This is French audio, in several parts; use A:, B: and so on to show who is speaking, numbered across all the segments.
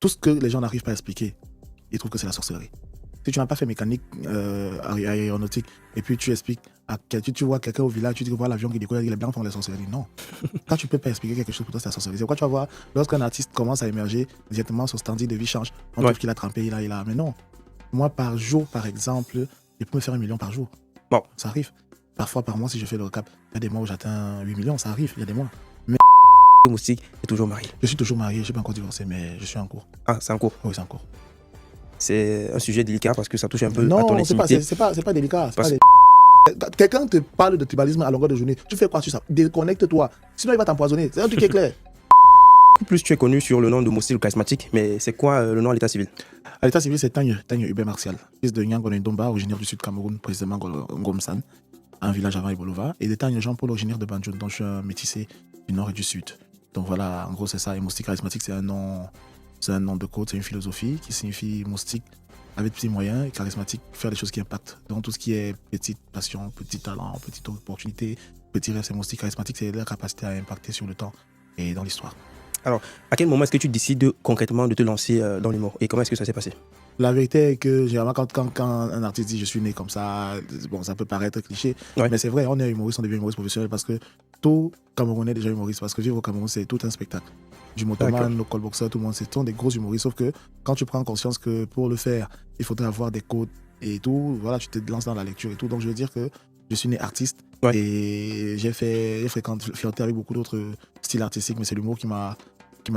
A: tout ce que les gens n'arrivent pas à expliquer, ils trouvent que c'est la sorcellerie. Si tu n'as pas fait mécanique aéronautique et puis tu expliques, tu vois quelqu'un au village, tu dis que voilà l'avion qui décolle, il est bien font la sorcellerie. Non. Quand tu ne peux pas expliquer quelque chose pour toi, c'est la sorcellerie. C'est pourquoi tu vas voir, lorsqu'un artiste commence à émerger, directement son standing de vie change. On trouve qu'il a trempé, il a. Mais non. Moi, par jour, par exemple, je peux me faire 1 million par jour.
B: Bon.
A: Ça arrive. Parfois, par mois, si je fais le recap, il y a des mois où j'atteins 8 millions, ça arrive, il y a des mois. Mais
B: Moustique est toujours marié.
A: Je suis toujours marié, je ne suis pas encore divorcé, mais je suis en cours.
B: Ah, c'est en cours.
A: Oui, c'est en cours.
B: C'est un sujet délicat parce que ça touche un peu
A: non,
B: à ton intimité.
A: C'est pas délicat. Quelqu'un te parle de tribalisme à longueur de journée, tu fais quoi sur ça? Déconnecte-toi. Sinon, il va t'empoisonner. C'est un truc qui est clair.
B: Plus tu es connu sur le nom de Moussi le charismatique, mais c'est quoi le nom à l'état civil?
A: À l'état civil, c'est Tagne Hubert Martial, fils de Nyango Ndomba, originaire du sud Cameroun, précisément Ngomsan, un village avant Ibolova, et de Tagne Jean-Paul, originaire de Banjul, donc je suis un métissé du nord et du sud. Donc voilà, en gros, c'est ça. Et moustique charismatique, c'est un nom de code, c'est une philosophie qui signifie moustique avec petits moyens et charismatique, faire des choses qui impactent. Donc tout ce qui est petite passion, petit talent, petite opportunité, petit rêve, c'est moustique charismatique, c'est la capacité à impacter sur le temps et dans l'histoire.
B: Alors, à quel moment est-ce que tu décides concrètement de te lancer dans l'humour et comment est-ce que ça s'est passé?
A: La vérité est que généralement, quand un artiste dit je suis né comme ça, bon, ça peut paraître cliché, mais c'est vrai, on est humoriste, on devient humoriste professionnel parce que tout Camerounais est déjà humoriste. Parce que vivre au Cameroun, c'est tout un spectacle. Du motoman, le callboxer, tout le monde, c'est des gros humoristes. Sauf que quand tu prends conscience que pour le faire, il faudrait avoir des codes et tout, voilà, tu te lances dans la lecture et tout. Donc je veux dire que je suis né artiste et j'ai fréquenté avec beaucoup d'autres styles artistiques, mais c'est l'humour qui m'a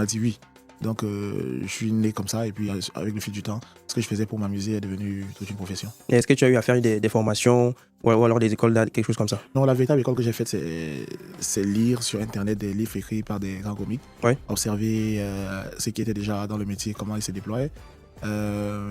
A: dit oui. Donc, je suis né comme ça et puis avec le fil du temps, ce que je faisais pour m'amuser est devenu toute une profession.
B: Et est-ce que tu as eu à faire des formations ou alors des écoles d'art, quelque chose comme ça?
A: Non, la véritable école que j'ai faite, c'est lire sur Internet des livres écrits par des grands comiques, observer ce qui était déjà dans le métier, comment ils se déployaient,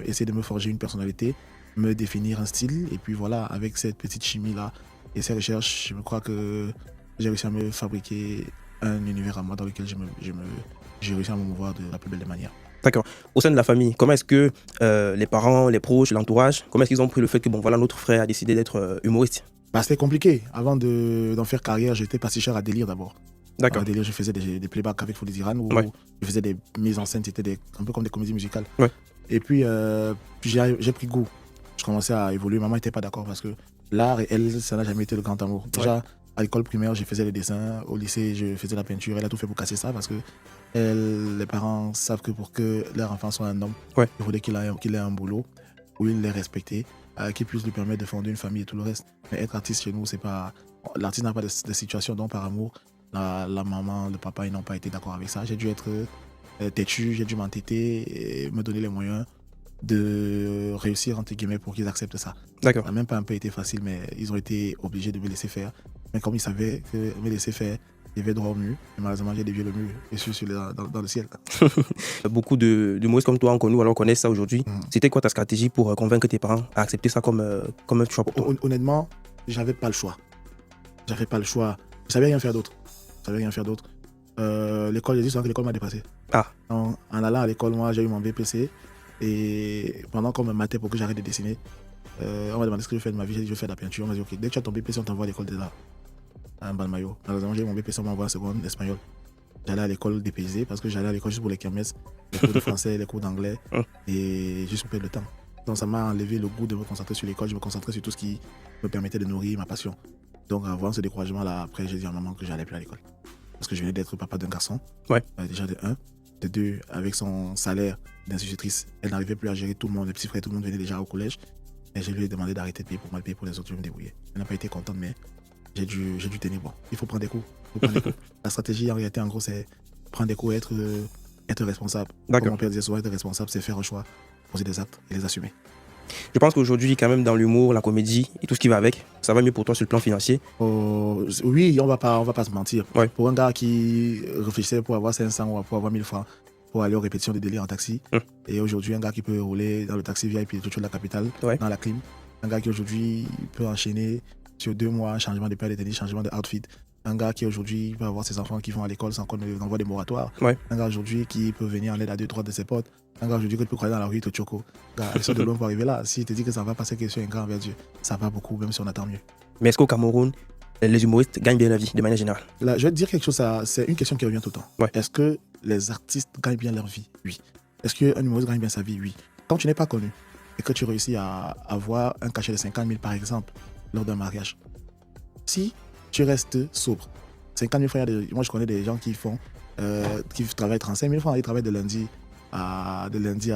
A: essayer de me forger une personnalité, me définir un style et puis voilà, avec cette petite chimie-là et ces recherches, je me crois que j'ai réussi à me fabriquer un univers à moi dans lequel j'ai réussi à me mouvoir de la plus belle des manières.
B: D'accord. Au sein de la famille, comment est-ce que les parents, les proches, l'entourage, comment est-ce qu'ils ont pris le fait que bon voilà notre frère a décidé d'être humoriste?
A: C'était compliqué. Avant d'en faire carrière, j'étais pasticheur à Délire d'abord.
B: D'accord.
A: À Délire, je faisais des playbacks avec Fodé Diran où je faisais des mises en scène, c'était un peu comme des comédies musicales. Et puis j'ai pris goût. Je commençais à évoluer. Maman n'était pas d'accord parce que l'art et elle, ça n'a jamais été le grand amour. Déjà, à l'école primaire, je faisais les dessins. Au lycée, je faisais la peinture. Elle a tout fait pour casser ça parce que les parents savent que pour que leur enfant soit un homme, il faudrait qu'il ait un boulot où il les respecté, qui puisse lui permettre de fonder une famille et tout le reste. Mais être artiste chez nous, c'est pas. L'artiste n'a pas de situation, donc par amour, la maman, le papa, ils n'ont pas été d'accord avec ça. J'ai dû être têtu, j'ai dû m'entêter et me donner les moyens de réussir, entre guillemets, pour qu'ils acceptent ça.
B: D'accord.
A: Ça n'a même pas un peu été facile, mais ils ont été obligés de me laisser faire. Mais comme ils savaient que me laisser faire, il y avait droit au mur. Et malheureusement, j'ai dévié le mur et je suis dans le ciel.
B: Beaucoup d'humoristes comme toi ont connu, alors connaissent ça aujourd'hui. C'était quoi ta stratégie pour convaincre tes parents à accepter ça comme un choix pour toi?
A: Honnêtement, j'avais pas le choix. J'avais pas le choix. Je savais rien faire d'autre. L'école, j'ai dit souvent que l'école m'a dépassé. En allant à l'école, moi, j'ai eu mon BPC. Et pendant qu'on me matait pour que j'arrête de dessiner, on m'a demandé ce que je fais de ma vie. J'ai dit je vais faire de la peinture. On m'a dit ok, dès que tu as ton BPC, on t'envoie à l'école de l'art. Un balmaillot. Malheureusement, j'ai mon BPC, on m'envoie en seconde espagnol. J'allais à l'école dépaysée parce que j'allais à l'école juste pour les kermesses, les cours de français, les cours d'anglais et juste pour perdre le temps. Donc ça m'a enlevé le goût de me concentrer sur l'école. Je me concentrais sur tout ce qui me permettait de nourrir ma passion. Donc avant ce découragement-là, après j'ai dit à maman que j'allais plus à l'école. Parce que je venais d'être papa d'un garçon. Déjà de 1. De 2, avec son salaire d'institutrice, elle n'arrivait plus à gérer tout le monde. Les petits frères, tout le monde venait déjà au collège. Et je lui ai demandé d'arrêter de payer pour moi, de payer pour les autres, je me débrouiller. Elle n'a pas été contente, mais j'ai dû tenir bon. Il faut prendre des coups. La stratégie, en réalité, en gros, c'est prendre des coups et être responsable. Comme mon père disait souvent, être responsable, c'est faire un choix, poser des actes et les assumer.
B: Je pense qu'aujourd'hui, quand même, dans l'humour, la comédie et tout ce qui va avec, ça va mieux pour toi sur le plan financier?
A: Oui, on va pas se mentir. Pour un gars qui réfléchissait pour avoir 500 ou pour avoir 1000 francs, pour aller aux répétitions de Délire en taxi, et aujourd'hui, un gars qui peut rouler dans le taxi VIP tout de la capitale, dans la clim, un gars qui aujourd'hui peut enchaîner sur 2 mois, changement de paire de tennis, changement de outfit. Un gars qui aujourd'hui peut avoir ses enfants qui vont à l'école sans qu'on envoie des moratoires. Un gars aujourd'hui qui peut venir en aide à 2-3 de ses potes. Un gars aujourd'hui que tu peux croiser dans la rue, te choco. Il sort de loin pour arriver là. S'il te dit que ça va passer quelque chose, un grand envers Dieu, ça va beaucoup, même si on attend mieux.
B: Mais est-ce qu'au Cameroun, les humoristes gagnent bien la vie de manière générale?
A: Là, je vais te dire quelque chose, c'est une question qui revient tout le temps. Est-ce que les artistes gagnent bien leur vie? Oui. Est-ce qu'un humoriste gagne bien sa vie? Oui. Quand tu n'es pas connu et que tu réussis à avoir un cachet de 50 000 par exemple lors d'un mariage, si tu restes sobre, 50 000 francs, moi je connais des gens qui travaillent 35 000 francs, ils travaillent de lundi à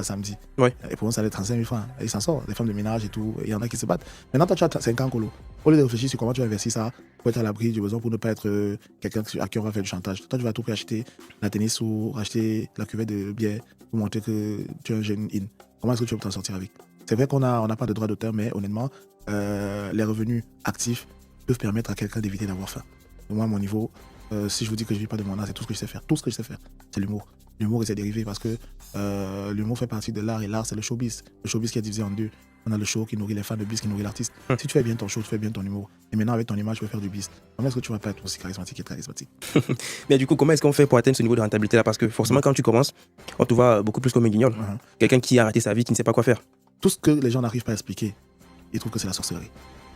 A: samedi.
B: Ouais.
A: Et pour eux, ça va être 35 000 francs. Et ils s'en sortent, les femmes de ménage et tout. Il y en a qui se battent. Maintenant, toi, tu as 5 ans, colo. Au lieu de réfléchir sur comment tu vas investir ça pour être à l'abri du besoin, pour ne pas être quelqu'un à qui on va faire du chantage. Toi, tu vas tout prix acheter la tennis ou acheter la cuvette de bière pour montrer que tu es un jeune in. Comment est-ce que tu vas t'en sortir avec? C'est vrai qu'on n'a pas de droit d'auteur, mais honnêtement, les revenus actifs peuvent permettre à quelqu'un d'éviter d'avoir faim. Moi, à mon niveau, si je vous dis que je ne vis pas de mon art, c'est tout ce que je sais faire. Tout ce que je sais faire, c'est l'humour. L'humour et ses dérivés parce que l'humour fait partie de l'art et l'art, c'est le showbiz. Le showbiz qui est divisé en deux. On a le show qui nourrit les fans, le biz qui nourrit l'artiste. Si tu fais bien ton show, tu fais bien ton humour. Et maintenant, avec ton image, tu peux faire du biz. Comment est-ce que tu vas pas être aussi charismatique et très charismatique?
B: Mais du coup, comment est-ce qu'on fait pour atteindre ce niveau de rentabilité là? Parce que forcément, quand tu commences, on te voit beaucoup plus comme un guignol. Quelqu'un qui a raté sa vie, qui ne sait pas quoi faire.
A: Tout ce que les gens n'arrivent pas à expliquer, ils trouvent que c'est la sorcellerie.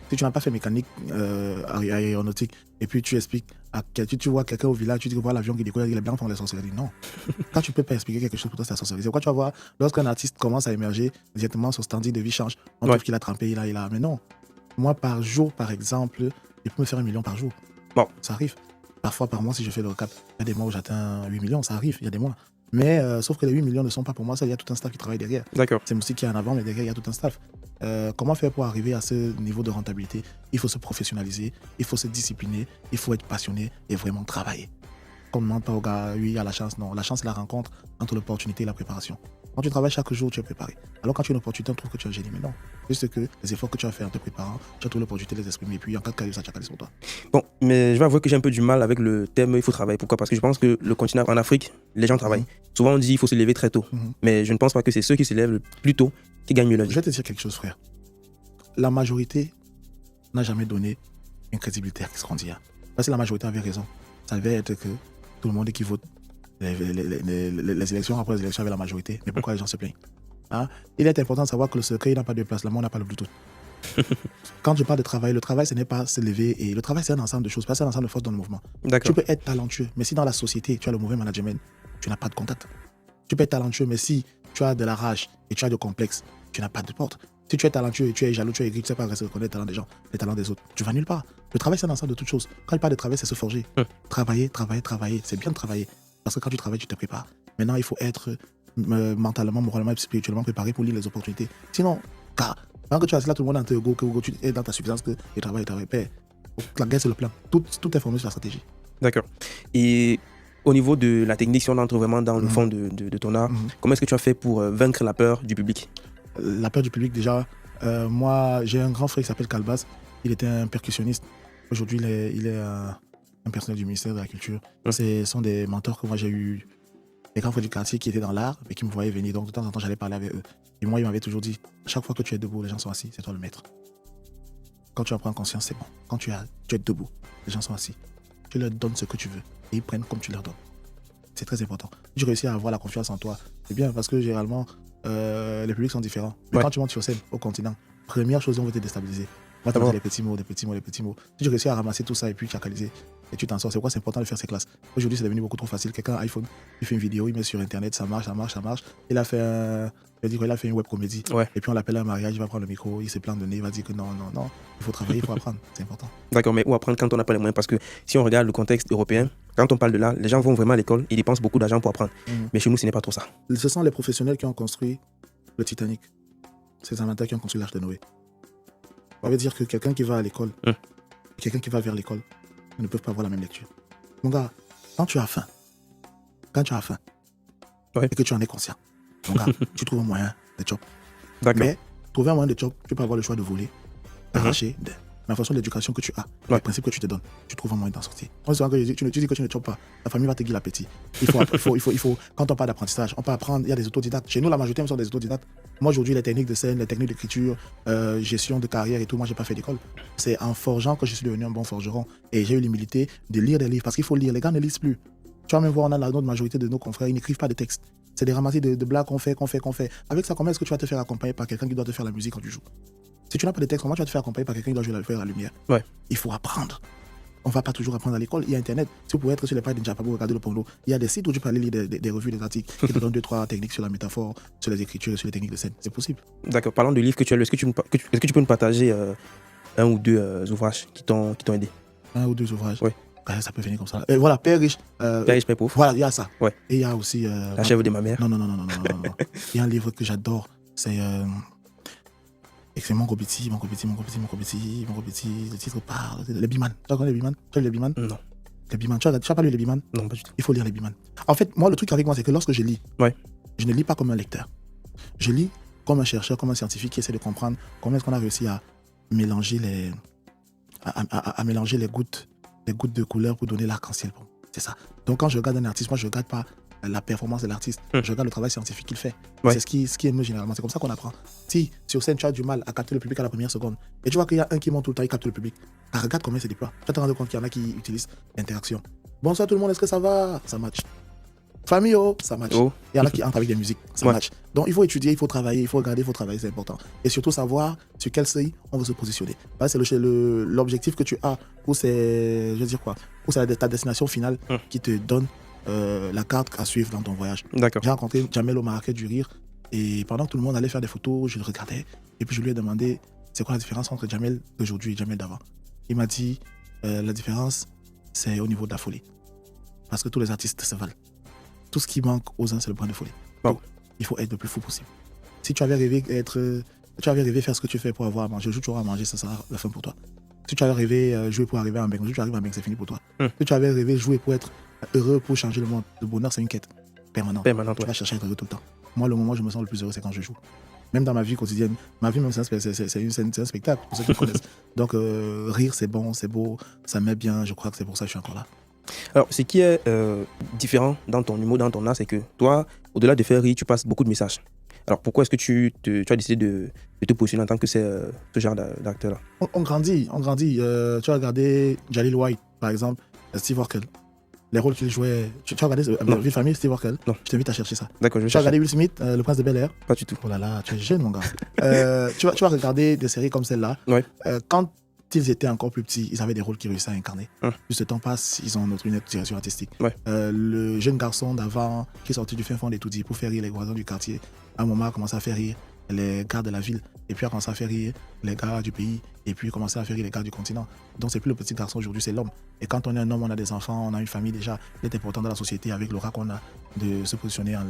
A: Si tu n'as pas fait mécanique aéronautique et puis tu expliques, tu vois quelqu'un au village, tu dis que voilà l'avion qui décolle, les blancs font la sorcellerie. Non. Quand tu peux pas expliquer quelque chose, pour toi c'est la sorcellerie. C'est pourquoi tu vas voir, lorsqu'un artiste commence à émerger, directement son standing de vie change. On trouve qu'il a trempé, il a. Mais non. Moi, par jour, par exemple, je peux me faire 1 million par jour.
B: Bon.
A: Ça arrive. Parfois, par mois, si je fais le recap, il y a des mois où j'atteins 8 millions, ça arrive, il y a des mois. Mais sauf que les 8 millions ne sont pas pour moi, ça, il y a tout un staff qui travaille derrière.
B: D'accord.
A: C'est musique qui est en avant, mais derrière, il y a tout un staff. Comment faire pour arriver à ce niveau de rentabilité? Il faut se professionnaliser, il faut se discipliner, il faut être passionné et vraiment travailler. Qu'on ne demande pas au gars, oui, il y a la chance. Non, la chance, c'est la rencontre entre l'opportunité et la préparation. Quand tu travailles chaque jour, tu es préparé. Alors quand tu as une opportunité, on trouve que tu es un génie. Mais non, juste que les efforts que tu as fait en te préparant, tu as trouvé l'opportunité de les exprimer. Et puis en cas de cas, ça, tu as calé sur toi.
B: Bon, mais je vais avouer que j'ai un peu du mal avec le thème il faut travailler. Pourquoi? Parce que je pense que le continent en Afrique, les gens travaillent. Souvent on dit il faut se lever très tôt. Mais je ne pense pas que c'est ceux qui se lèvent le plus tôt qui gagnent mieux la vie.
A: Je vais te dire quelque chose, frère. La majorité n'a jamais donné une crédibilité à ce qu'on dit. Parce que la majorité avait raison. Ça devait être que tout le monde qui vote les élections après les élections avec la majorité. Mais pourquoi les gens se plaignent? Il est important de savoir que le secret n'a pas de place, l'amour n'a pas le Bluetooth. Quand je parle de travail, le travail ce n'est pas se lever et le travail c'est un ensemble de choses, c'est un ensemble de forces dans le mouvement. Tu peux être talentueux, mais si dans la société tu as le mauvais management, tu n'as pas de contact. Tu peux être talentueux, mais si tu as de la rage et tu as de complexe, tu n'as pas de porte. Si tu es talentueux et tu es jaloux, tu es aigri, tu ne sais pas reconnaître les talents des gens, les talents des autres, tu vas nulle part. Le travail c'est un ensemble de toutes choses. Quand je parle de travail, c'est se forger. Travailler. C'est bien de travailler. Parce que quand tu travailles, tu te prépares. Maintenant, il faut être mentalement, moralement et spirituellement préparé pour lire les opportunités. Sinon, quand tu es là, tout le monde est en ego, que tu es dans ta suffisance, que le travail. La guerre, c'est le plan. Tout est formé sur la stratégie.
B: D'accord. Et au niveau de la technique, si on entre vraiment dans le fond de ton art, comment est-ce que tu as fait pour vaincre la peur du public?
A: La peur du public, déjà, moi, j'ai un grand frère qui s'appelle Calbas. Il était un percussionniste. Aujourd'hui, il est un personnel du ministère de la Culture. Ce sont des mentors que moi j'ai eu, des grands frères du quartier qui étaient dans l'art et qui me voyaient venir. Donc de temps en temps, j'allais parler avec eux. Et moi, ils m'avaient toujours dit, chaque fois que tu es debout, les gens sont assis, c'est toi le maître. Quand tu en prends conscience, c'est bon. Quand tu es debout, les gens sont assis. Tu leur donnes ce que tu veux et ils prennent comme tu leur donnes. C'est très important. Tu réussis à avoir la confiance en toi. C'est bien parce que généralement, les publics sont différents. Mais quand tu montes sur scène au continent, première chose, on va te déstabiliser. On va te dire des petits mots. Si tu réussis à ramasser tout ça et puis tu accaliser et tu t'en sors, c'est pourquoi c'est important de faire ces classes. Aujourd'hui, c'est devenu beaucoup trop facile. Quelqu'un a un iPhone, il fait une vidéo, il met sur Internet, ça marche. Il a fait une web comédie. Et puis on l'appelle à un mariage, il va prendre le micro, il se plante de nez, il va dire que non, il faut travailler, il faut apprendre. C'est important.
B: D'accord, mais où apprendre quand on n'a pas les moyens? Parce que si on regarde le contexte européen, quand on parle de là, les gens vont vraiment à l'école, ils dépensent beaucoup d'argent pour apprendre. Mais chez nous, ce n'est pas trop ça.
A: Ce sont les professionnels qui ont construit le Titanic. C'est les amateurs qui ont construit l'Arche de Noé. Ça veut dire que quelqu'un qui va à l'école, quelqu'un qui va vers l'école, ils ne peuvent pas avoir la même lecture. Mon gars, quand tu as faim, et que tu en es conscient, mon gars, tu trouves un moyen de chop. Mais trouver un moyen de chop, tu peux avoir le choix de voler, d'arracher, mais en fonction de l'éducation que tu as, le principe que tu te donnes, tu trouves un moyen d'en sortir. Tu dis que tu ne chopes pas, la famille va te guider l'appétit. Il faut, quand on parle d'apprentissage, on peut apprendre, il y a des autodidactes. Chez nous, la majorité sont des autodidactes. Moi, aujourd'hui, les techniques de scène, les techniques d'écriture, gestion de carrière et tout, moi, j'ai pas fait d'école. C'est en forgeant que je suis devenu un bon forgeron. Et j'ai eu l'humilité de lire des livres, parce qu'il faut lire. Les gars ne lisent plus. Tu vas même voir, on a la majorité de nos confrères, ils n'écrivent pas de textes. C'est des ramassis de blagues qu'on fait. Avec ça, comment est-ce que tu vas te faire accompagner par quelqu'un qui doit te faire la musique quand tu joues? Si tu n'as pas de texte, comment tu vas te faire accompagner par quelqu'un qui doit jouer la lumière? Il faut apprendre. On ne va pas toujours apprendre à l'école. Il y a Internet. Si vous pouvez être sur les pages de Njapa pour regarder le porno, il y a des sites où tu peux aller lire des revues, des articles qui te donnent 2-3 techniques sur la métaphore, sur les écritures et sur les techniques de scène. C'est possible.
B: D'accord. Parlant de livres que tu as lu, est-ce que tu peux nous partager un ou deux ouvrages qui t'ont aidé?
A: Un ou deux ouvrages.
B: Oui.
A: Ça peut venir comme ça. Et voilà, Père riche.
B: Père riche, Père pauvre.
A: Voilà, il y a ça.
B: Ouais.
A: Et il y a aussi.
B: La chèvre de ma mère.
A: Non. Il y a un livre que j'adore. C'est. C'est Mon Gobiti. Le titre parle. Les Biman. Tu connais les Biman? Tu as lu les Biman?
B: Non.
A: Les Biman. Tu n'as pas lu les Biman?
B: Non, pas du tout.
A: Il faut lire les Biman. En fait, moi, le truc avec moi, c'est que lorsque je lis,
B: ouais.
A: je ne lis pas comme un lecteur. Je lis comme un chercheur, comme un scientifique qui essaie de comprendre comment est-ce qu'on a réussi à mélanger les gouttes de couleur pour donner l'arc-en-ciel. Bon, c'est ça. Donc quand je regarde un artiste, moi je ne regarde pas la performance de l'artiste, je regarde le travail scientifique qu'il fait. Ouais. C'est ce qui émeut généralement. C'est comme ça qu'on apprend. Si sur scène tu as du mal à capter le public à la première seconde, et tu vois qu'il y a un qui monte tout le temps, il capte le public, regarde comment il se déploie. Tu vas te rendre compte qu'il y en a qui utilisent l'interaction. Bonsoir tout le monde, est-ce que ça va? Ça match. Famille, ça match. Oh. Il y en a qui entrent avec des musiques, ça match. Donc il faut étudier, il faut travailler, il faut regarder, il faut travailler, c'est important. Et surtout savoir sur quel seuil on veut se positionner. C'est l'objectif que tu as, ou c'est, je veux dire quoi, ou c'est ta destination finale qui te donne la carte à suivre dans ton voyage.
B: D'accord.
A: J'ai rencontré Jamel au Marrakech du Rire, et pendant que tout le monde allait faire des photos, je le regardais, et puis je lui ai demandé, c'est quoi la différence entre Jamel d'aujourd'hui et Jamel d'avant? Il m'a dit, la différence, c'est au niveau de la folie. Parce que tous les artistes se valent. Tout ce qui manque aux uns, c'est le brin de folie. Donc, il faut être le plus fou possible. Si tu avais rêvé faire ce que tu fais pour avoir à manger, le jour où tu auras à manger, ça sera la fin pour toi. Si tu avais rêvé jouer pour arriver à un bec, le jour où tu arrives à un bec, c'est fini pour toi. Si tu avais rêvé jouer pour être heureux, pour changer le monde, le bonheur, c'est une quête permanente. Tu vas chercher à être heureux tout le temps. Moi, le moment où je me sens le plus heureux, c'est quand je joue. Même dans ma vie quotidienne, ma vie même c'est un spectacle, pour ceux qui me connaissent. Donc rire, c'est bon, c'est beau, ça met bien, je crois que c'est pour ça que je suis encore là.
B: Alors, ce qui est différent dans ton humour, dans ton art, c'est que toi, au-delà de faire rire, tu passes beaucoup de messages. Alors, pourquoi est-ce que tu as décidé de te positionner en tant que ce genre d'acteur-là?
A: On grandit. Tu as regardé Jalil White, par exemple, Steve Urkel. Les rôles qu'il jouait. Tu as regardé Vie de famille, Steve Urkel?
B: Non.
A: Je t'invite à chercher ça.
B: D'accord, je vais
A: chercher. Tu as regardé
B: chercher.
A: Will Smith, Le Prince de Bel-Air?
B: Pas du tout.
A: Oh là là, tu es jeune, mon gars. Tu vas regarder des séries comme celle-là.
B: Ouais.
A: Quand ils étaient encore plus petits, ils avaient des rôles qu'ils réussissaient à incarner. Plus le temps passe, ils ont une direction artistique.
B: Ouais.
A: Le jeune garçon d'avant qui est sorti du fin fond des Toudis pour faire rire les voisins du quartier, à un moment a commencé à faire rire les gars de la ville, et puis a commencé à faire rire les gars du pays, et puis a commencé à faire rire les gars du continent. Donc c'est plus le petit garçon aujourd'hui, c'est l'homme. Et quand on est un homme, on a des enfants, on a une famille déjà, il est important dans la société avec l'aura qu'on a de se positionner en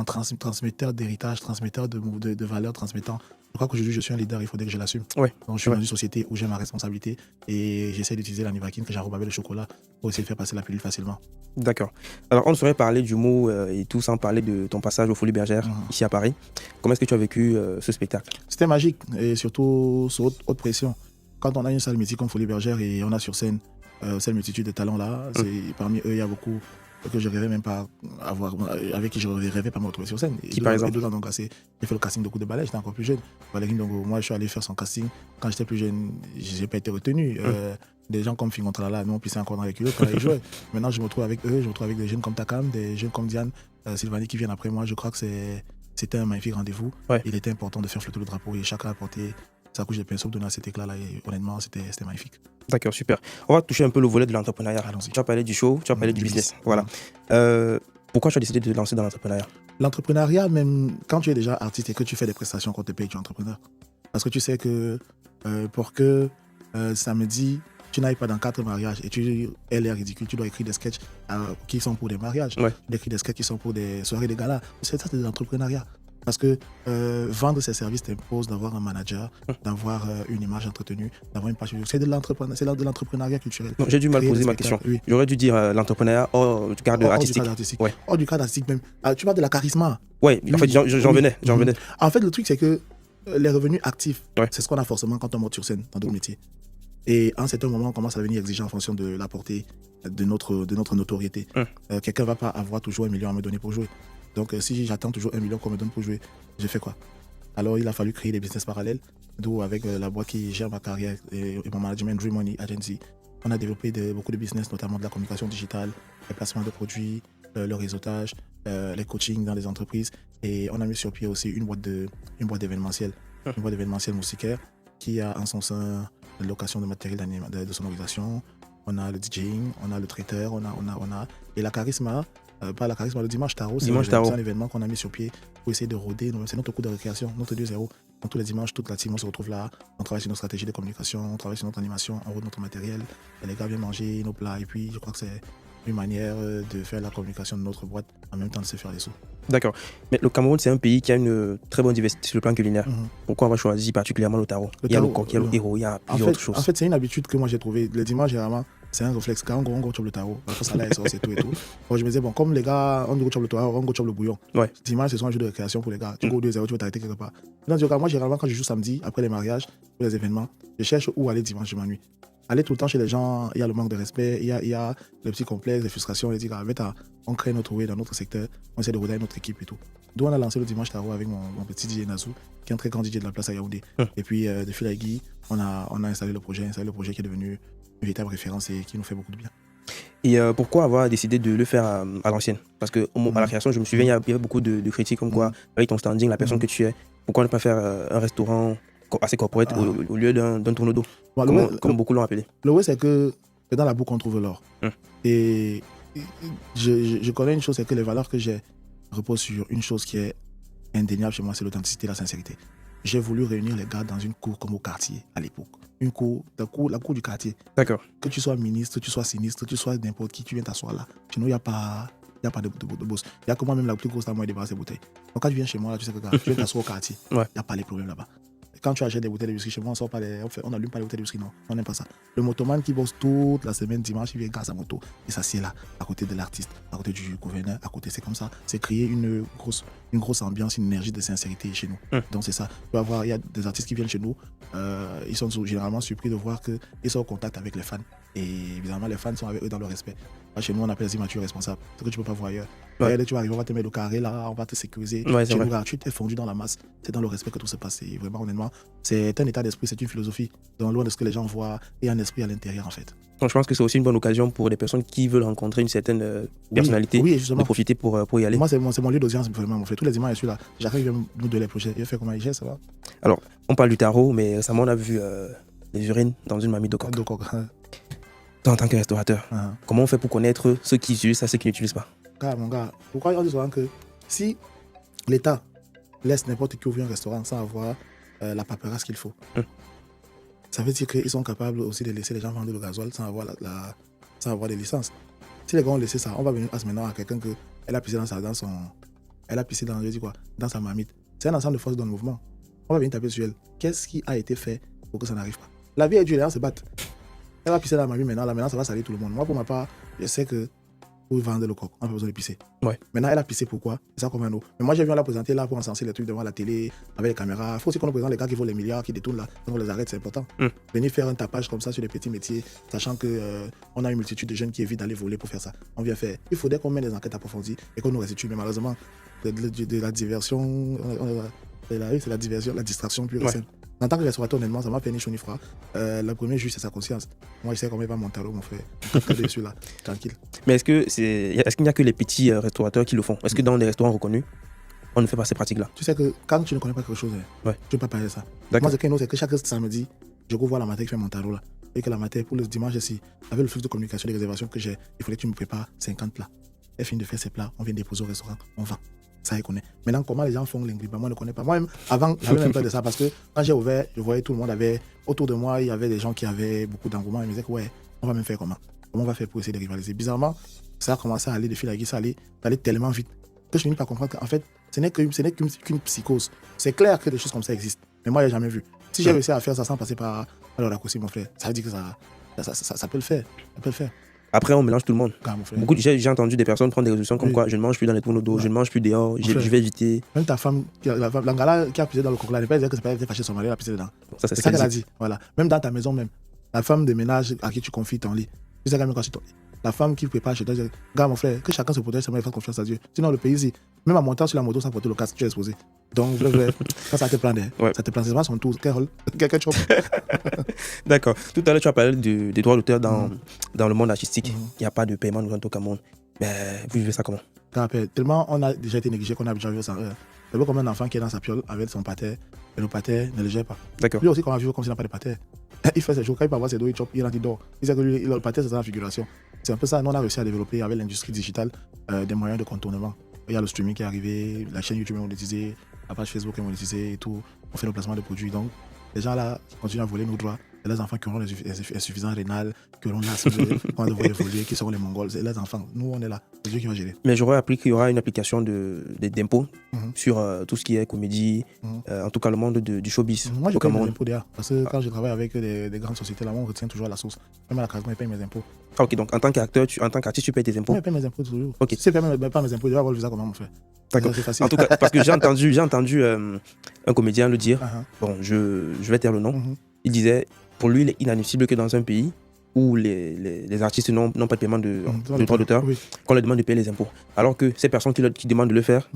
A: transmetteur d'héritage, transmetteur de valeurs, transmettant. Je crois qu'aujourd'hui je suis un leader, il faudrait que je l'assume.
B: Ouais.
A: Donc je suis dans une société où j'ai ma responsabilité et j'essaie d'utiliser la Nivaquine que j'enrobe avec le chocolat pour essayer de faire passer la pilule facilement.
B: D'accord. Alors on ne saurait parler du mot et tout sans parler de ton passage aux Folies Bergères ici à Paris. Comment est-ce que tu as vécu ce spectacle?
A: C'était magique et surtout sous haute pression. Quand on a une salle mythique comme Folies Bergères et on a sur scène cette multitude de talents là, parmi eux il y a beaucoup que je rêvais même pas avoir, avec qui je rêvais pas me retrouver sur scène.
B: Qui par exemple?
A: J'ai fait le casting de Coup de Balai, j'étais encore plus jeune. Valérine Dongo, moi je suis allé faire son casting. Quand j'étais plus jeune, j'ai pas été retenu. Des gens comme Fingontrala, nous on pissait encore dans les culottes quand ils jouaient. Maintenant je me retrouve avec eux, je me retrouve avec des jeunes comme Takam, des jeunes comme Diane, Sylvanie qui viennent après moi. Je crois que c'était un magnifique rendez-vous. Ouais. Il était important de faire flotter le drapeau et chacun a apporté sa couche de pinceau, donner cet éclat là et honnêtement c'était magnifique.
B: D'accord, super. On va toucher un peu le volet de l'entrepreneuriat. Allons-y. Tu as parlé du show, tu as parlé du business. Voilà. Pourquoi tu as décidé de te lancer dans l'entrepreneuriat? L'entrepreneuriat,
A: même quand tu es déjà artiste et que tu fais des prestations qu'on te paye, tu es entrepreneur. Parce que tu sais que pour que samedi, tu n'ailles pas dans 4 mariages et tu aies l'air ridicule, tu dois écrire des sketchs qui sont pour des mariages, écrire des sketchs qui sont pour des soirées de gala. C'est ça, c'est de l'entrepreneuriat. Parce que vendre ses services t'impose d'avoir un manager, d'avoir une image entretenue, d'avoir une page. C'est de l'entrepreneuriat culturel.
B: Non, j'ai dû mal poser ma question. Oui. J'aurais dû dire l'entrepreneuriat hors du cadre artistique.
A: Ouais. Hors du cadre artistique même. Tu parles de la charisma.
B: Oui, en fait, j'en venais.
A: En fait, le truc, c'est que les revenus actifs, c'est ce qu'on a forcément quand on monte sur scène dans d'autres métiers. Et à un certain moment, on commence à devenir exigeant en fonction de la portée de notre notoriété. Quelqu'un ne va pas avoir toujours 1 million à me donner pour jouer. Donc, si j'attends toujours 1 million qu'on me donne pour jouer, je fais quoi? Alors, il a fallu créer des business parallèles, d'où avec la boîte qui gère ma carrière et mon management, Dream Money Agency, on a développé beaucoup de business, notamment de la communication digitale, les placements de produits, le réseautage, les coachings dans les entreprises. Et on a mis sur pied aussi une boîte d'événementiel, une boîte d'événementiel moustiquaire qui a en son sein la location de matériel de sonorisation, on a le DJing, on a le traiteur, et la charisma. Pas la charisme, le Dimanche Tarot, c'est un événement qu'on a mis sur pied pour essayer de rôder. C'est notre coup de récréation, notre 2-0. Donc, tous les dimanches, toute la team, on se retrouve là. On travaille sur nos stratégies de communication, on travaille sur notre animation, on rôde notre matériel. Et les gars viennent manger nos plats. Et puis, je crois que c'est une manière de faire la communication de notre boîte en même temps de se faire des sous.
B: D'accord. Mais le Cameroun, c'est un pays qui a une très bonne diversité sur le plan culinaire. Pourquoi on va choisir particulièrement le tarot? Il y a le coq, il y a le héros, il y a plusieurs autres choses.
A: En fait, c'est une habitude que moi j'ai trouvée. Le dimanche, généralement, c'est un réflexe. Quand on go chope le tarot, ça là, c'est tout et tout. Donc, je me disais, bon, comme les gars, on go chope le tarot, on go chope le bouillon.
B: Ouais.
A: Dimanche, c'est soit un jeu de récréation pour les gars. Tu go 2-0, tu veux t'arrêter quelque part. Dans ce cas, moi, généralement, quand je joue samedi, après les mariages, pour les événements, je cherche où aller dimanche, je m'ennuie. Aller tout le temps chez les gens, il y a le manque de respect, il y a le petit complexe, les frustrations, les gars, on crée notre way dans notre secteur, on essaie de roder notre équipe et tout. D'où on a lancé le Dimanche Tarot avec mon petit DJ Nazou, qui est un très grand DJ de la place à Yaoundé. Et puis, de fil à aiguille, on a installé le projet qui est devenu une véritable référence et qui nous fait beaucoup de bien.
B: Et pourquoi avoir décidé de le faire à l'ancienne? Parce qu'à la création, je me souviens, il y avait beaucoup de critiques comme quoi, avec ton standing, la personne que tu es, pourquoi ne pas faire un restaurant assez corporate au lieu d'un tourneau d'eau, comme beaucoup l'ont appelé?
A: Le vrai, c'est que dans la boue qu'on trouve l'or. Et je connais une chose, c'est que les valeurs que j'ai reposent sur une chose qui est indéniable chez moi, c'est l'authenticité et la sincérité. J'ai voulu réunir les gars dans une cour comme au quartier à l'époque. La cour du quartier.
B: D'accord.
A: Que tu sois ministre, tu sois sinistre, tu sois n'importe qui, tu viens t'asseoir là. Chez nous, il n'y a pas de boss. Il y a que moi-même la plus grosse à moi et débarrasser des bouteilles. Donc quand tu viens chez moi, là, tu sais que tu viens t'asseoir au quartier. Il n'y a pas les problèmes là-bas. Quand tu achètes des bouteilles de whisky chez moi, on n'allume pas les bouteilles de whisky, non. On n'aime pas ça. Le motoman qui bosse toute la semaine, dimanche, il vient grâce à moto. Il s'assied là, à côté de l'artiste, à côté du gouverneur, à côté. C'est comme ça. C'est créer une grosse ambiance, une énergie de sincérité chez nous. Donc c'est ça. Il y a des artistes qui viennent chez nous. Ils sont généralement surpris de voir qu'ils sont en contact avec les fans. Et évidemment, les fans sont avec eux dans le respect. Là, chez nous, on appelle ça immature responsable. Ce que tu ne peux pas voir ailleurs. Ouais. Tu vas arriver, on va te mettre au carré là, on va te sécuriser. Chez nous, tu es fondu dans la masse. C'est dans le respect que tout se passe. Et vraiment, honnêtement, c'est un état d'esprit, c'est une philosophie. Dans loin de ce que les gens voient et un esprit à l'intérieur, en fait.
B: Donc, je pense que c'est aussi une bonne occasion pour les personnes qui veulent rencontrer une certaine personnalité de profiter pour y aller.
A: Moi, c'est mon lieu d'audience, vraiment. Tous les dimanches, je suis là. J'arrive, je vais nous donner les projets. Je fais comment il gère, ça va.
B: Alors, on parle du tarot, mais récemment, on a vu les urines dans une mamie de coq. Toi, en tant que restaurateur, comment on fait pour connaître ceux qui utilisent ça, ceux qui n'utilisent pas?
A: Mon gars, pourquoi on dit souvent que si l'État laisse n'importe qui ouvrir un restaurant sans avoir la paperasse qu'il faut, ça veut dire qu'ils sont capables aussi de laisser les gens vendre le gasoil sans avoir, sans avoir des licences. Si les gars ont laissé ça, on va venir maintenant à quelqu'un qu'elle a pissé elle a pissé dans sa marmite. C'est un ensemble de forces dans le mouvement. On va venir taper sur elle. Qu'est-ce qui a été fait pour que ça n'arrive pas? La vie est dure, les gens se battent. Elle va pisser dans ma vie maintenant, ça va salir tout le monde. Moi, pour ma part, je sais que pour vendre le coq, on n'a pas besoin de pisser.
B: Ouais.
A: Maintenant, elle a pissé pourquoi? C'est ça comme un autre. Mais moi, j'ai vu la présenter là pour encenser les trucs devant la télé, avec les caméras. Il faut aussi qu'on nous présente les gars qui volent les milliards, qui détournent là. Donc on les arrête, c'est important. Venir faire un tapage comme ça sur les petits métiers, sachant qu'on a une multitude de jeunes qui évitent d'aller voler pour faire ça. On vient faire. Il faudrait qu'on mette des enquêtes approfondies et qu'on nous restitue. Mais malheureusement, de la diversion, c'est la diversion, la distraction pure et simple. En tant que restaurateur, honnêtement, ça m'a fait ni chaud ni froid. Le premier juge, c'est sa conscience. Moi, je sais comment il va mon tarot, mon frère. Je suis là, tranquille.
B: Mais est-ce qu'il n'y a que les petits restaurateurs qui le font? Est-ce que dans les restaurants reconnus, on ne fait pas ces pratiques-là?
A: Tu sais que quand tu ne connais pas quelque chose, tu ne peux pas parler de ça. Moi, c'est que chaque samedi, je vois la matin qui fait mon tarot là. Et que la matin, pour le dimanche ici, avec le flux de communication, des réservations que j'ai, il fallait que tu me prépares 50 plats. Elle finit de faire ses plats, on vient déposer au restaurant, on vend. Ça, il connaît. Maintenant, comment les gens font l'ingrédient, moi, je ne connais pas. Moi-même, avant, j'avais même peur de ça parce que quand j'ai ouvert, je voyais tout le monde avait, autour de moi, il y avait des gens qui avaient beaucoup d'engouement. Ils me disaient que, on va même faire comment on va faire pour essayer de rivaliser? Bizarrement, ça a commencé à aller de fil à aiguille, ça allait tellement vite que je finis par comprendre qu'en fait, ce n'est qu'une psychose. C'est clair que des choses comme ça existent, mais moi, je n'ai jamais vu. Si j'ai réussi à faire ça sans passer par le raccourci, mon frère, ça veut dire que ça peut le faire. Ça peut le faire.
B: Après, on mélange tout le monde. J'ai entendu des personnes prendre des résolutions comme quoi je ne mange plus dans les tourneaux d'eau, je ne mange plus dehors, je vais éviter.
A: Même ta femme, la gala qui a pissé dans le coq là, elle ne peut pas dire que c'est pas elle qui a fâché son mari, elle a pissé dedans. C'est ça qu'elle a dit. Voilà. Même dans ta maison, même. La femme de ménage à qui tu confies ton lit. Tu sais quand même quand c'est ton lit. La femme qui prépare chez toi, gars, mon frère, que chacun se protège, seulement il fasse confiance à Dieu. Sinon, le pays ici, même en montant sur la moto sans porter le casque, tu es exposé. Donc, quand ça te prend, ça te prend, c'est pas son tour. Quel chose.
B: D'accord. Tout à l'heure, tu as parlé des droits d'auteur dans le monde artistique. Il n'y a pas de paiement de au Cameroun. Mais vous vivez ça comment?
A: Tellement on a déjà été négligé qu'on a déjà vu ça. C'est comme un enfant qui est dans sa piole avec son pater, et le pater ne le gère pas.
B: D'accord.
A: Lui aussi, qu'on va vivre comme s'il n'a pas de pater. Il fait ses choses. Quand il peut avoir ses dos, il chope, il rentre, il dort. Il sait que lui, le pâté, c'est dans la figuration. C'est un peu ça. Nous, on a réussi à développer avec l'industrie digitale des moyens de contournement. Il y a le streaming qui est arrivé, la chaîne YouTube est monétisée, la page Facebook est monétisée et tout. On fait le placement de produits. Donc, les gens là continuent à voler nos droits. Et les enfants qui auront les insuffisants rénales, qui auront l'asthme, qu'on va devoir évoluer, qui seront les Mongols. C'est les enfants. Nous, on est là. C'est Dieu qui va gérer.
B: Mais j'aurais appris qu'il y aura une application d'impôts sur tout ce qui est comédie, en tout cas le monde du showbiz.
A: Moi, je
B: au
A: paye mes
B: Cameroun.
A: impôts déjà. Parce que quand je travaille avec des grandes sociétés, là, on retient toujours la source. Même à la Caracas, je paye mes impôts.
B: Ah, ok, donc en tant qu'acteur, en tant qu'artiste, tu payes tes impôts.
A: Oui, je paye mes impôts toujours.
B: Ok.
A: Si je ne paye pas mes impôts, je vais avoir le visa, comment on fait.
B: D'accord.
A: C'est facile.
B: En tout cas, parce que j'ai entendu un comédien le dire. Bon, je vais taire le nom. Il disait, pour lui, il est inadmissible que dans un pays où les artistes n'ont pas de paiement de droits d'auteur, qu'on leur demande de payer les impôts. Alors que ces personnes qui demandent de le faire,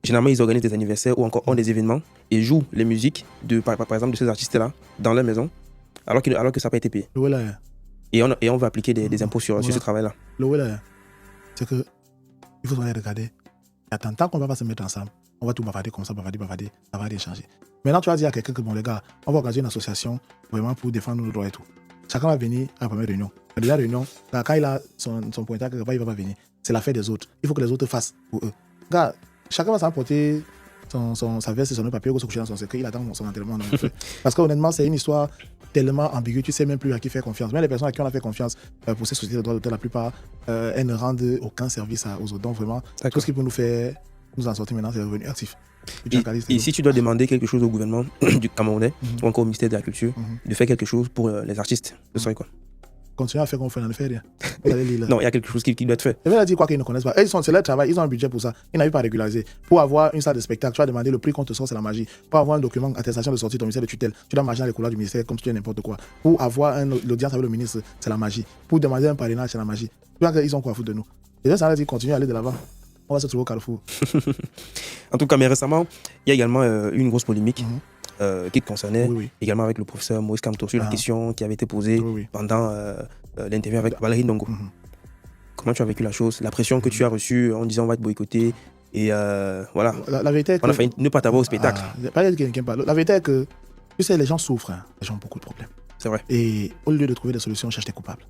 B: généralement, ils organisent des anniversaires ou encore ont des événements et jouent les musiques, par exemple, de ces artistes-là dans leur maison, alors que ça n'a pas été payé. Et on va appliquer des impôts sur ce travail-là.
A: C'est que il faut regarder. Tant qu'on ne va pas se mettre ensemble, on va tout bavarder comme ça, bavarder, ça va rien changer. Maintenant, tu vas dire à quelqu'un que, bon, les gars, on va organiser une association vraiment pour défendre nos droits et tout. Chacun va venir à la première réunion. La deuxième réunion, quand il a son pointage, il ne va pas venir. C'est l'affaire des autres. Il faut que les autres fassent pour eux. Gars, chacun va s'emporter sa veste et son papier ou se coucher dans son secret. Il attend son enterrement. Parce qu'honnêtement, c'est une histoire tellement ambiguë, tu ne sais même plus à qui faire confiance. Même les personnes à qui on a fait confiance pour ces sociétés de droits d'auteur, la plupart, elles ne rendent aucun service aux autres. Donc vraiment, tout ce qui peut nous faire nous en sortir maintenant, c'est le revenu actif.
B: Et si tu dois demander quelque chose au gouvernement du Camerounais ou encore au ministère de la Culture, de faire quelque chose pour les artistes, ce serait quoi?
A: Continuer à faire qu'on fait, on ne fait rien.
B: Non, il y a quelque chose qui doit être fait.
A: Je vais leur dire quoi qu'ils ne connaissent pas. C'est leur travail, ils ont un budget pour ça. Ils n'arrivent pas à régulariser. Pour avoir une salle de spectacle, tu vas demander le prix qu'on te sort, c'est la magie. Pour avoir un document, attestation de sortie de ton ministère de tutelle, tu dois marcher dans les couloirs du ministère comme si tu es n'importe quoi. Pour avoir l'audience avec le ministre, c'est la magie. Pour demander un parrainage, c'est la magie. Ils ont quoi à foutre de nous. Et là, ça veut dire continuer à aller de l'avant. On va se trouver au carrefour.
B: En tout cas, mais récemment, il y a également une grosse polémique qui te concernait, également avec le professeur Maurice Kamto sur la question qui avait été posée pendant l'interview avec Valérie Ndongo. Comment tu as vécu la chose, la pression que tu as reçue en disant on va te boycotter et voilà.
A: La vérité est que...
B: On a failli ne pas t'avoir au spectacle.
A: La vérité est que, tu sais, les gens souffrent, les gens ont beaucoup de problèmes.
B: C'est vrai.
A: Et au lieu de trouver des solutions, on cherche des coupables.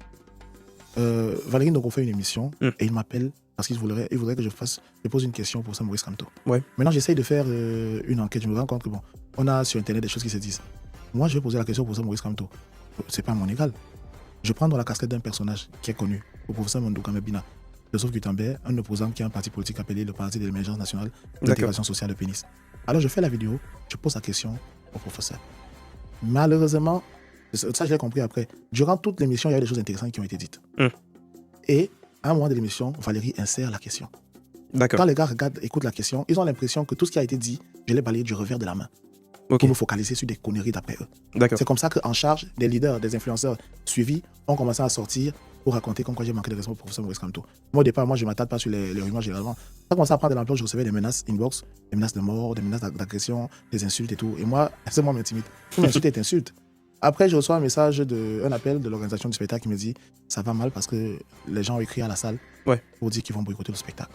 A: Valérie Ndongo fait une émission et il m'appelle parce qu'il voudrait que je pose une question pour ça Maurice Kamto. Maintenant, j'essaye de faire une enquête. Je me rends compte que bon, on a sur Internet des choses qui se disent. Moi, je vais poser la question pour ça Maurice Kamto. C'est pas mon égal. Je prends dans la casquette d'un personnage qui est connu, le professeur Mondouka Mebina, le Sauf Gutenberg, un opposant qui a un parti politique appelé le Parti de l'émergence nationale de l'intégration sociale de Pénis. Alors, je fais la vidéo, je pose la question au professeur. Malheureusement, ça je l'ai compris après, durant toute l'émission, il y a des choses intéressantes qui ont été dites. Et à un moment de l'émission, Valérie insère la question. Quand les gars écoutent la question, ils ont l'impression que tout ce qui a été dit, je l'ai balayé du revers de la main. Pour me focaliser sur des conneries d'après eux. C'est comme ça qu'en charge, des leaders, des influenceurs suivis ont commencé à sortir pour raconter comme quoi j'ai manqué de respect au professeur Maurice Kamto. Moi, au départ, je ne m'attarde pas sur les rumeurs généralement. Ça a commencé à prendre de l'ampleur, je recevais des menaces inbox, des menaces de mort, des menaces d'agression, des insultes et tout. Et moi, c'est moi m'intimide. Tout m'insulte est insulte. Après, je reçois un appel de l'organisation du spectacle qui me dit ça va mal parce que les gens ont écrit à la salle pour dire qu'ils vont boycotter le spectacle.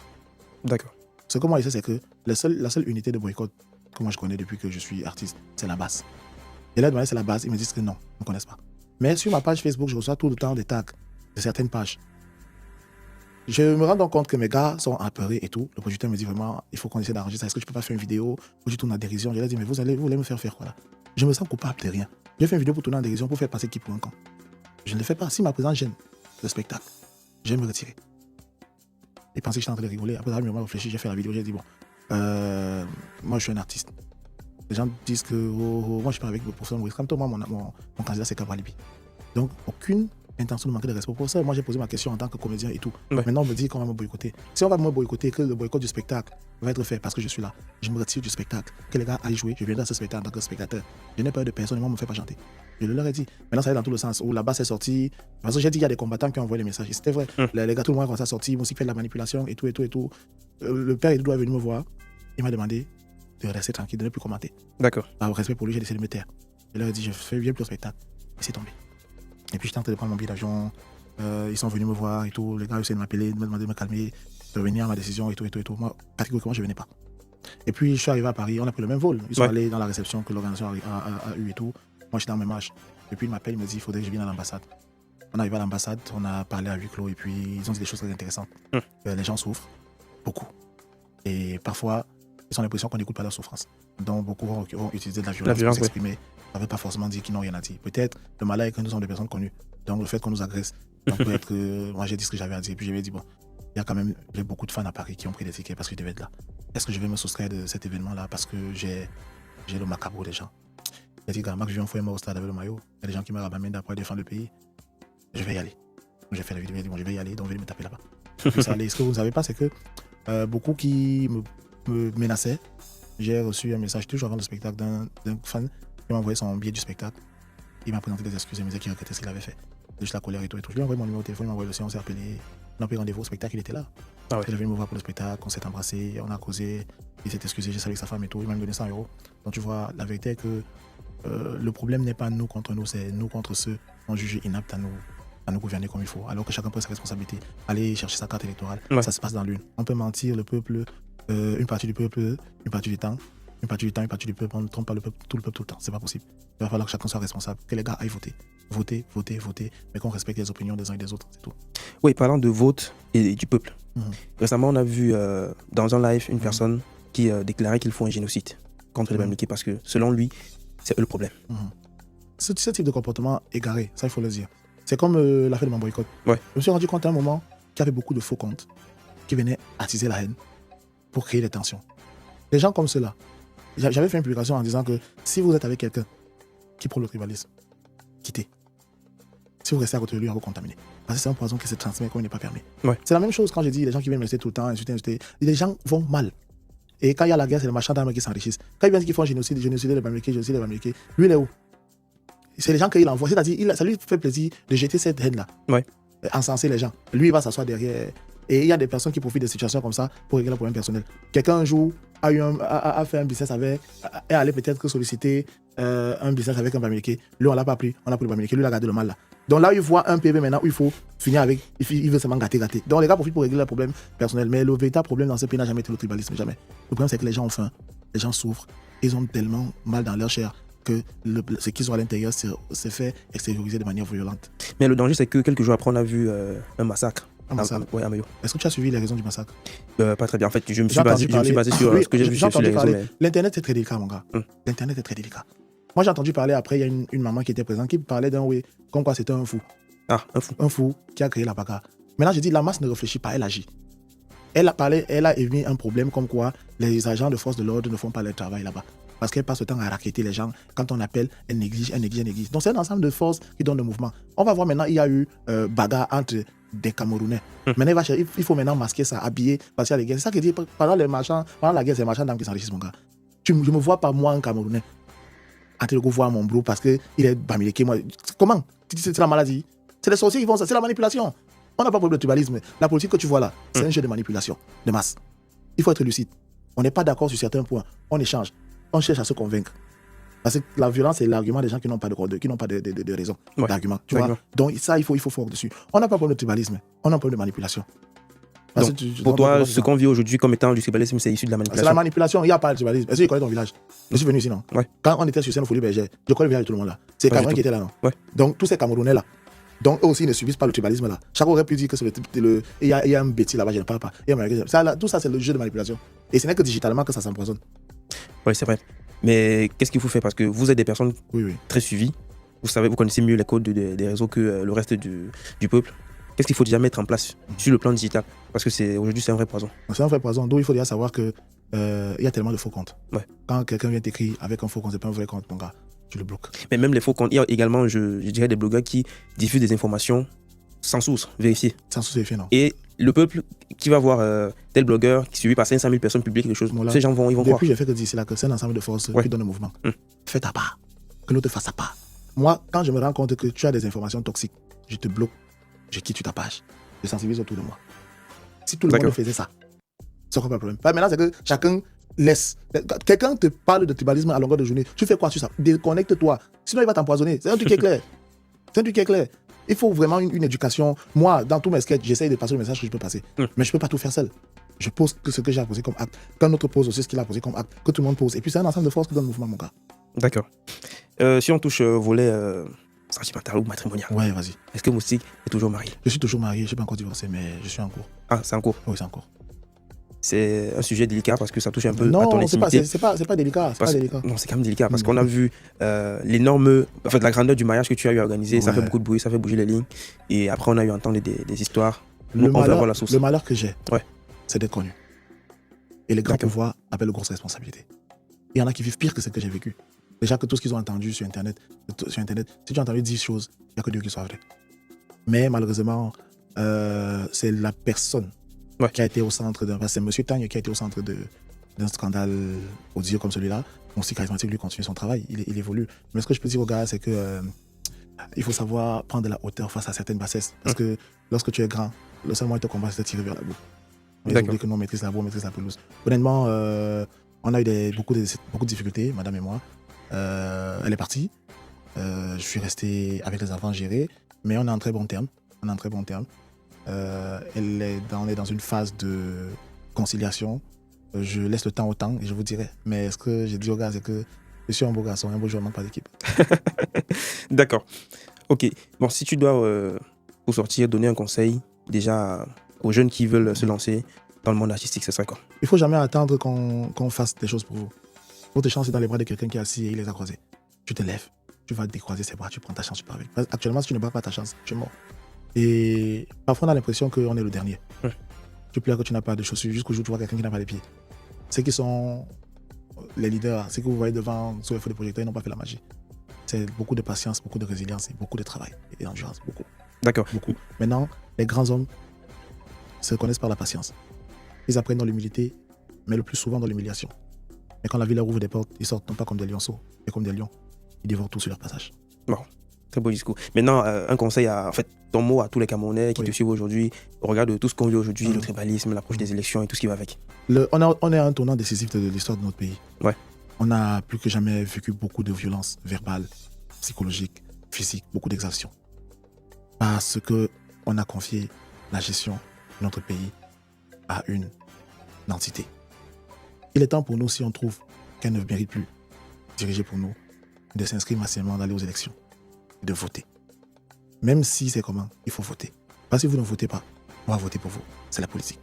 B: D'accord.
A: Ce que moi, je sais, c'est que la seule unité de boycott que moi je connais depuis que je suis artiste, c'est la base. Et là, c'est la base, ils me disent que non, ils ne connaissent pas. Mais sur ma page Facebook, je reçois tout le temps des tags de certaines pages. Je me rends donc compte que mes gars sont apeurés et tout. Le producteur me dit vraiment, il faut qu'on essaie d'arranger ça. Est-ce que je peux pas faire une vidéo où je tourne en dérision? Je leur ai dit, mais vous allez me faire quoi là? Je me sens coupable de rien. J'ai fait une vidéo pour tourner en dérision pour faire passer qui pour un camp. Je ne le fais pas. Si ma présence gêne le spectacle, je vais me retirer. Ils pensaient que j'étais en train de rigoler. Après, j'ai réfléchi, j'ai fait la vidéo, j'ai dit, bon, moi je suis un artiste. Les gens disent que moi je suis pas avec le professeur Maurice Kamto, moi mon candidat c'est Kabralibi. Donc aucune intention de manquer de respect au professeur. Moi j'ai posé ma question en tant que comédien et tout. Maintenant on me dit qu'on va me boycotter. Si on va me boycotter, que le boycott du spectacle va être fait parce que je suis là, je me retire du spectacle. Que les gars aillent jouer, je viendrai à ce spectacle en tant que spectateur. Je n'ai peur de personne, moi on me fait pas chanter. Je leur ai dit. Maintenant ça va dans tout le sens. Où là-bas c'est sorti. Parce que j'ai dit il y a des combattants qui ont envoyé les messages. Et c'était vrai. Les gars tout le monde quand ça sorti, ils m'ont aussi fait de la manipulation et tout. Le père Edouard est venu me voir. Il m'a demandé de rester tranquille, de ne plus commenter.
B: D'accord.
A: Par respect pour lui, j'ai décidé de me taire. Je leur ai dit, je fais bien plus au spectacle. Et c'est tombé. Et puis j'étais en train de prendre mon billet d'avion. Ils sont venus me voir et tout. Les gars essaient de m'appeler, de me demander de me calmer, de revenir à ma décision et tout. Moi, catégoriquement, je ne venais pas. Et puis je suis arrivé à Paris, on a pris le même vol. Ils sont allés dans la réception que l'organisation a eu et tout. Moi, j'étais en même âge. Et puis il m'appelle, il me dit, il faudrait que je vienne à l'ambassade. On arrive à l'ambassade, on a parlé à huis clos et puis ils ont dit des choses très intéressantes. Les gens souffrent beaucoup. Et parfois, ils ont l'impression qu'on n'écoute pas leur souffrance. Donc beaucoup vont utiliser de la violence pour s'exprimer. Ça ne veut pas forcément dire qu'ils n'ont rien à dire. Peut-être le malheur est que nous sommes des personnes connues. Donc le fait qu'on nous agresse, ça peut être que moi j'ai dit ce que j'avais à dire. Et puis j'avais dit, bon, il y a quand même beaucoup de fans à Paris qui ont pris des tickets parce qu'ils devaient être là. Est-ce que je vais me soustraire de cet événement-là parce que j'ai le macabre des gens? J'ai dit, gars, Max, je viens fois au stade avec le maillot. Il y a des gens qui me ramènent d'après défendre le pays. Je vais y aller. Donc, j'ai fait la vidéo, j'ai dit, bon, je vais y aller, donc je vais me taper là-bas. Ce que vous ne savez pas, c'est que beaucoup qui me menaçaient, j'ai reçu un message toujours avant le spectacle d'un fan qui m'a envoyé son billet du spectacle. Il m'a présenté des excuses, il me disait qu'il regrettait ce qu'il avait fait. Juste la colère et tout. Je lui ai envoyé mon numéro de téléphone, il m'a envoyé le sien, on s'est appelé. On a pris rendez-vous au spectacle, il était là. Il est venu me voir pour le spectacle, on s'est embrassé, on a causé, il s'est excusé, j'ai salué sa femme et tout, il m'a donné 100 €. Donc tu vois, la vérité est que le problème n'est pas nous contre nous, c'est nous contre ceux qui ont jugé inaptes à nous gouverner comme il faut. Alors que chacun prend sa responsabilité. Aller chercher sa carte électorale, ça se passe dans l'une. On peut mentir, le peuple, une partie du peuple, une partie du temps, une partie du peuple, on ne trompe pas le peuple tout le temps. C'est pas possible. Il va falloir que chacun soit responsable, que les gars aillent voter. Voter, mais qu'on respecte les opinions des uns et des autres, c'est tout.
B: Oui, parlant de vote et du peuple. Récemment, on a vu dans un live une personne qui déclarait qu'il faut un génocide contre les Bamileke parce que selon lui, c'est eux le problème.
A: Ce type de comportement égaré, ça il faut le dire. C'est comme l'affaire de mon boycott.
B: Ouais.
A: Je me suis rendu compte à un moment qu'il y avait beaucoup de faux comptes qui venaient attiser la haine pour créer des tensions. Les gens comme ceux-là, j'avais fait une publication en disant que si vous êtes avec quelqu'un qui prône le tribalisme, quittez. Si vous restez à côté de lui, on va vous contaminer. Parce que c'est un poison qui se transmet quand il n'est pas permis.
B: Ouais.
A: C'est la même chose quand je dis les gens qui viennent me laisser tout le temps, insulter. Les gens vont mal. Et quand il y a la guerre, c'est les marchands d'armes qui s'enrichissent. Quand ils viennent dire qu'ils font un génocide les Bamileke, lui il est où? C'est les gens qu'il envoie. C'est-à-dire, ça lui fait plaisir de jeter cette haine-là.
B: Ouais.
A: Encenser les gens. Lui, il va s'asseoir derrière. Et il y a des personnes qui profitent de situations comme ça pour régler le problème personnel. Quelqu'un un jour a fait un business avec, est allé peut-être solliciter un business avec un Bamileke. Lui, on l'a pas pris. On a pris le Bamileke. Lui, il a gardé le mal là. Donc là, il voit un PV maintenant où il faut finir avec. Il veut seulement gâter. Donc les gars profitent pour régler le problème personnel. Mais le véritable problème dans ce pays n'a jamais été le tribalisme. Jamais. Le problème, c'est que les gens ont faim. Les gens souffrent. Ils ont tellement mal dans leur chair que ce qu'ils ont à l'intérieur se fait extérioriser de manière violente.
B: Mais le danger, c'est que quelques jours après, on a vu un massacre.
A: Un massacre.
B: Oui, à Mayo.
A: Est-ce que tu as suivi les raisons du massacre?
B: Pas très bien. En fait, je me suis basé sur ce que j'ai vu sur les réseaux. Mais...
A: L'internet, c'est très délicat, mon gars. L'internet est très délicat. Moi, j'ai entendu parler après, il y a une maman qui était présente qui parlait d'un comme quoi c'était un fou.
B: Ah, un fou.
A: Un fou qui a créé la bagarre. Maintenant, je dis, la masse ne réfléchit pas, elle agit. Elle a émis un problème comme quoi les agents de force de l'ordre ne font pas leur travail là-bas. Parce qu'elle passe le temps à raqueter les gens. Quand on appelle, elle néglige. Donc c'est un ensemble de forces qui donnent le mouvement. On va voir maintenant, il y a eu bagarre entre des Camerounais. Maintenant, il faut maintenant masquer ça, habiller, parce qu'il y a les guerres. C'est ça qui dit, pendant la guerre, c'est les marchands d'armes qui s'enrichissent, mon gars. Je ne me vois pas, moi, un Camerounais, en train de voir mon bro parce qu'il est Bamileke. Moi, comment? C'est la maladie. C'est les sorciers qui font ça, c'est la manipulation. On n'a pas de problème de tribalisme. La politique que tu vois là, c'est un jeu de manipulation, de masse. Il faut être lucide. On n'est pas d'accord sur certains points. On échange. On cherche à se convaincre. Parce que la violence, c'est l'argument des gens qui n'ont pas de raison, d'argument. Tu vois? Donc ça, il faut fort dessus. On n'a pas de problème de tribalisme. On a un problème de manipulation.
B: Donc, pour toi, ce qu'on vit aujourd'hui comme étant du tribalisme, c'est issu de la manipulation.
A: C'est la manipulation, il n'y a pas de tribalisme. Est-ce que tu connais ton village? Je suis venu ici, non?
B: Ouais.
A: Quand on était sur scène au Folie Bergère, je connais le village de tout le monde là. C'est les Camerounais qui étaient là, non?
B: Ouais.
A: Donc tous ces Camerounais là. Donc eux aussi ne subissent pas le tribalisme là. Chacun aurait pu dire que c'est il y a un bêtise là-bas, je ne parle pas. Tout ça, c'est le jeu de manipulation. Et ce n'est que digitalement que ça s'empoisonne.
B: Oui, c'est vrai. Mais qu'est-ce qu'il faut faire? Parce que vous êtes des personnes très suivies. Vous connaissez mieux les codes des réseaux que le reste du peuple. Qu'est-ce qu'il faut déjà mettre en place sur le plan digital? Parce que aujourd'hui, c'est un vrai poison.
A: C'est un vrai poison. Donc il faut déjà savoir qu'il y a tellement de faux comptes.
B: Ouais.
A: Quand quelqu'un vient t'écrire avec un faux compte, c'est pas un vrai compte, mon gars. Tu le bloques.
B: Mais même les faux comptes, il y a également, je dirais, des blogueurs qui diffusent des informations sans source vérifiée.
A: Sans source vérifiée, non.
B: Et le peuple qui va voir tel blogueur qui est suivi par 500 000 personnes publiques, quelque chose, ces gens ils vont croire.
A: Depuis, j'ai fait que dire, c'est là que c'est un ensemble de forces qui donne le mouvement. Fais ta part. Que l'autre fasse sa part. Moi, quand je me rends compte que tu as des informations toxiques, je te bloque, je quitte ta page, je sensibilise autour de moi. Si tout le monde faisait ça, c'est quoi le problème? Maintenant, c'est que chacun laisse. Quelqu'un te parle de tribalisme à longueur de journée. Tu fais quoi sur ça? Déconnecte-toi. Sinon, il va t'empoisonner. C'est un truc qui est clair. Il faut vraiment une éducation. Moi, dans tous mes sketchs, j'essaye de passer le message que je peux passer. Mais je ne peux pas tout faire seul. Je pose ce que j'ai à poser comme acte. Qu'un autre pose aussi ce qu'il a posé comme acte. Que tout le monde pose. Et puis, c'est un ensemble de forces qui donne le mouvement, mon gars.
B: D'accord. Si on touche au volet sentimentale ou matrimoniale.
A: Ouais, vas-y.
B: Est-ce que Moustique est toujours marié?
A: Je suis toujours marié, je ne suis pas encore divorcé, mais je suis en cours.
B: Ah, c'est en cours.
A: Oui, c'est en cours.
B: C'est un sujet délicat parce que ça touche un peu à ton
A: Non, c'est
B: intimité.
A: pas délicat.
B: Parce-
A: C'est pas délicat.
B: Non, c'est quand même délicat parce qu'on a vu l'énorme, en fait, la grandeur du mariage que tu as eu à organiser. Ça
A: Ouais.
B: fait beaucoup de bruit, ça fait bouger les lignes. Et après, on a eu à entendre des histoires.
A: Le
B: On va voir la source.
A: malheur que j'ai,
B: Ouais.
A: c'est d'être connu. Et les grands
B: D'accord.
A: pouvoirs appellent de grosses responsabilités. Il y en a qui vivent pire que ce que j'ai vécu. Déjà que tout ce qu'ils ont entendu sur Internet, si tu as entendu 10 choses, il n'y a que 2 qui soient vraies. Mais malheureusement, c'est la personne
B: Ouais.
A: qui a été au centre d'un... C'est M. Tagne qui a été au centre d'un scandale odieux comme celui-là. Aussi charismatique, lui, continue son travail, il évolue. Mais ce que je peux dire aux gars, c'est que il faut savoir prendre de la hauteur face à certaines bassesses. Parce que lorsque tu es grand, le seul moyen de te combattre, c'est de tirer vers la boue. Ils
B: D'accord.
A: oublient que nous, on maîtrise la boue, on maîtrise la pelouse. Honnêtement, on a eu beaucoup de difficultés, madame et moi. Elle est partie. Je suis resté avec les enfants gérés. Mais on est en très bon terme. Elle est dans une phase de conciliation. Je laisse le temps au temps et je vous dirai. Mais ce que j'ai dit aux gars, c'est que je suis un beau garçon, un beau joueur, pas d'équipe.
B: D'accord. Ok. Bon, si tu dois, pour sortir, donner un conseil déjà aux jeunes qui veulent se lancer dans le monde artistique, ce serait quoi?
A: Il ne faut jamais attendre qu'on fasse des choses pour vous. Votre chance est dans les bras de quelqu'un qui est assis et il les a croisés. Tu te lèves, tu vas décroiser ses bras, tu prends ta chance, tu pars avec. Actuellement, si tu ne prends pas ta chance, tu es mort. Et parfois, on a l'impression qu'on est le dernier. Tu pleures que tu n'as pas de chaussures jusqu'au jour où tu vois quelqu'un qui n'a pas les pieds. Ceux qui sont les leaders, ceux que vous voyez devant sur les feux de projecteurs, ils n'ont pas fait la magie. C'est beaucoup de patience, beaucoup de résilience et beaucoup de travail et d'endurance. Beaucoup.
B: D'accord.
A: Beaucoup. Maintenant, les grands hommes se connaissent par la patience. Ils apprennent dans l'humilité, mais le plus souvent dans l'humiliation. Mais quand la vie leur ouvre des portes, ils sortent non pas comme des lionceaux, mais comme des lions. Ils dévorent tout sur leur passage.
B: Bon, très beau discours. Maintenant, un conseil, en fait, ton mot à tous les Camerounais qui te suivent aujourd'hui, au regard de tout ce qu'on vit aujourd'hui, le tribalisme, l'approche des élections et tout ce qui va avec.
A: On est à un tournant décisif de l'histoire de notre pays.
B: Ouais.
A: On a plus que jamais vécu beaucoup de violences verbales, psychologiques, physiques, beaucoup d'exactions. Parce qu'on a confié la gestion de notre pays à une entité. Il est temps pour nous, si on trouve qu'elle ne mérite plus diriger pour nous, de s'inscrire massivement, d'aller aux élections, de voter. Même si c'est comment, il faut voter. Parce que si vous ne votez pas, on va voter pour vous. C'est la politique.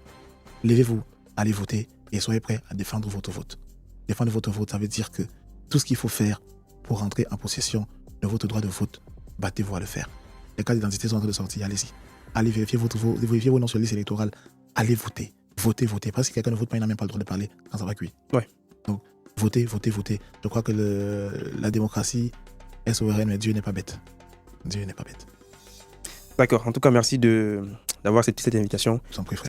A: Levez-vous, allez voter et soyez prêts à défendre votre vote. Défendre votre vote, ça veut dire que tout ce qu'il faut faire pour rentrer en possession de votre droit de vote, battez-vous à le faire. Les cartes d'identité sont en train de sortir, allez-y. Allez vérifier vos noms sur la liste électorale. Allez voter. Votez. Parce que si quelqu'un ne vote pas, il n'a même pas le droit de parler quand ça va cuire.
B: Ouais.
A: Donc, votez. Je crois que la démocratie est souveraine, mais Dieu n'est pas bête. Dieu n'est pas bête.
B: D'accord. En tout cas, merci d'avoir accepté cette invitation.
A: Je vous en prie, frère.